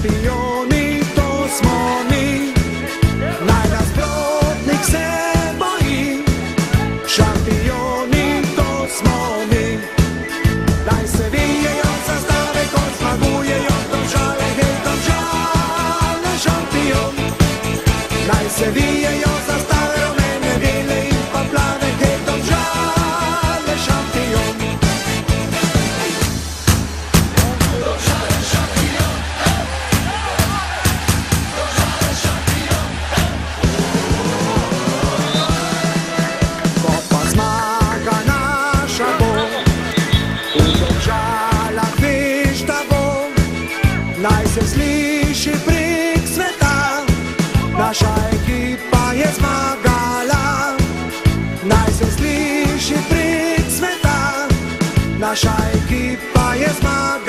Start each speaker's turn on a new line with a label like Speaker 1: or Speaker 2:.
Speaker 1: Šampioni, to smo mi, naj nasprotnik se boji. Šampioni, to smo mi, naj se vijejo zastave, ko zmagujejo Domžale, hej Domžale, šampion. Naj se vijejo zastave, rumene, bele in pa plave, hej Domžale, šampion. Domžale, šampion. Domžale, šampion. Ko pa zmaga naša bo, v Domžalah veš, da bo, naj se sliši prek sveta, naša ekipa je zmagala. Naj se sliši prek sveta, naša ekipa je zmagala.